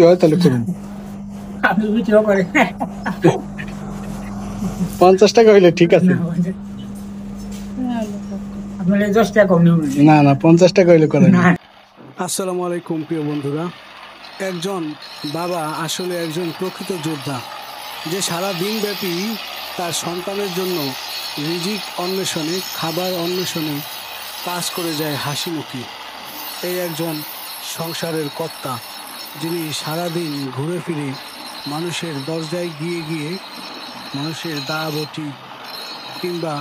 হয় তাহলে করুন। আপনি বিক্রিও করেন? 50 টাকা হইলে ঠিক আছে। আপনার 10 টাকা কম নেবেন? না না, 50 টাকা হইলে করেন। আসসালামু আলাইকুম প্রিয় বন্ধুরা। একজন বাবা আসলে একজন প্রকৃত যোদ্ধা, যে সারা দিনব্যাপী তার সন্তানের জন্য রিজিক অন্বেষণে, খাবার অন্বেষণে কাজ করে যায় হাসিমুখী। এই একজন সংসারের কর্তা, যিনি সারাদিন ঘুরে ফিরে মানুষের দরজায় গিয়ে গিয়ে মানুষের দাবটি কিংবা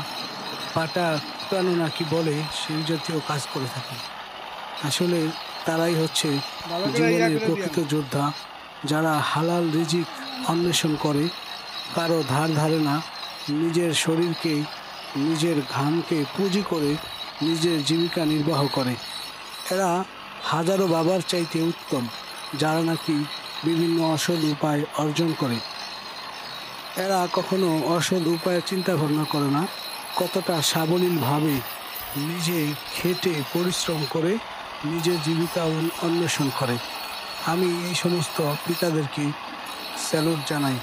পাটা কুটানো নাকি বলে সেই জাতীয় কাজ করে থাকে। আসলে তারাই হচ্ছে জীবনের প্রকৃত যোদ্ধা, যারা হালাল রিজিক অন্বেষণ করে, কারো ধার ধারে না, নিজের শরীরকে, নিজের ঘামকে পুঁজি করে নিজের জীবিকা নির্বাহ করে। এরা হাজারো বাবার চাইতে উত্তম, যারা নাকি বিভিন্ন অসৎ উপায় অর্জন করে। এরা কখনো অসৎ উপায়ে চিন্তা ভাবনা করে না, কতটা সাবলীলভাবে নিজে খেটে পরিশ্রম করে নিজের জীবিকা অন্বেষণ করে। আমি এই সমস্ত পিতাদেরকে স্যালুট জানাই,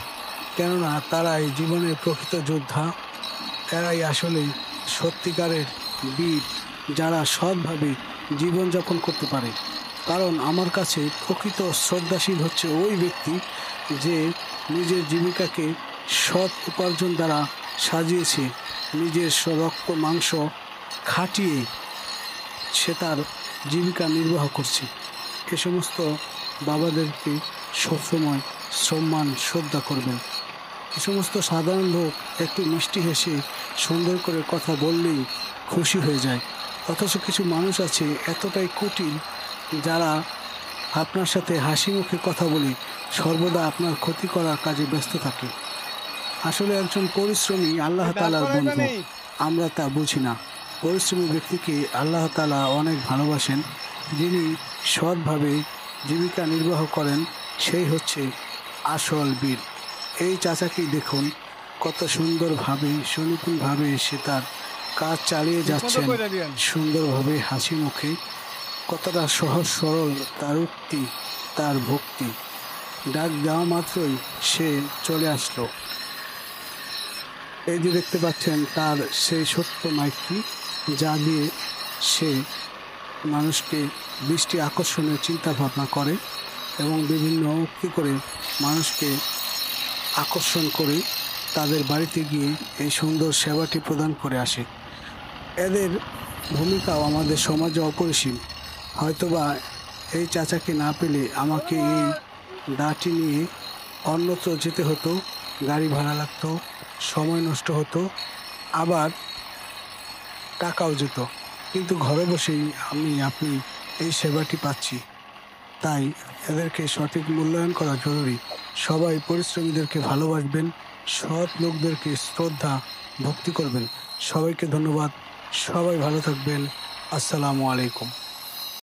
কেননা তারাই জীবনের প্রকৃত যোদ্ধা। এরাই আসলে সত্যিকারের বীর, যারা সৎভাবে জীবনযাপন করতে পারে। কারণ আমার কাছে প্রকৃত শ্রদ্ধাশীল হচ্ছে ওই ব্যক্তি, যে নিজের জীবিকাকে সৎ উপার্জন দ্বারা সাজিয়েছে, নিজের রক্ত মাংস খাটিয়ে সে তার জীবিকা নির্বাহ করছে। এ সমস্ত বাবাদেরকে সবসময় সম্মান শ্রদ্ধা করবেন। এ সমস্ত সাধারণ লোক একটু মিষ্টি হেসে সুন্দর করে কথা বললেই খুশি হয়ে যায়, অথচ কিছু মানুষ আছে এতটাই কুটিল, যারা আপনার সাথে হাসি মুখে কথা বলে সর্বদা আপনার ক্ষতি করার কাজে ব্যস্ত থাকে। আসলে একজন পরিশ্রমী আল্লাহ তাআলার বন্ধু, আমরা তা বুঝি না। পরিশ্রমী ব্যক্তিকে আল্লাহ তাআলা অনেক ভালোবাসেন। যিনি সৎভাবে জীবিকা নির্বাহ করেন, সেই হচ্ছে আসল বীর। এই চাচাকে দেখুন, কত সুন্দরভাবে সুনিপুণভাবে সে তার কাজ চালিয়ে যাচ্ছেন, সুন্দরভাবে হাসি মুখে। কতটা সহজ সরল তার উক্তি, তার ভক্তি। ডাক দেওয়া মাত্রই সে চলে আসলো। এই যে দেখতে পাচ্ছেন তার সেই ছোট্ট মাইকটি, যা দিয়ে সে মানুষকে দৃষ্টি আকর্ষণের চিন্তা ভাবনা করে এবং বিভিন্ন উক্তি করে মানুষকে আকর্ষণ করে তাদের বাড়িতে গিয়ে এই সুন্দর সেবাটি প্রদান করে আসে। এদের ভূমিকাও আমাদের সমাজে অপরিসীম। হয়তোবা এই চাচাকে না পেলে আমাকে এই দাটি নিয়ে অন্যত্র যেতে হতো, গাড়ি ভাড়া লাগতো, সময় নষ্ট হতো, আবার টাকাও যেত। কিন্তু ঘরে বসেই আপনি এই সেবাটি পাচ্ছি। তাই এদেরকে সঠিক মূল্যায়ন করা জরুরি। সবাই পরিশ্রমীদেরকে ভালোবাসবেন, সৎ লোকদেরকে শ্রদ্ধা ভক্তি করবেন। সবাইকে ধন্যবাদ। সবাই ভালো থাকবেন। আসসালামু আলাইকুম।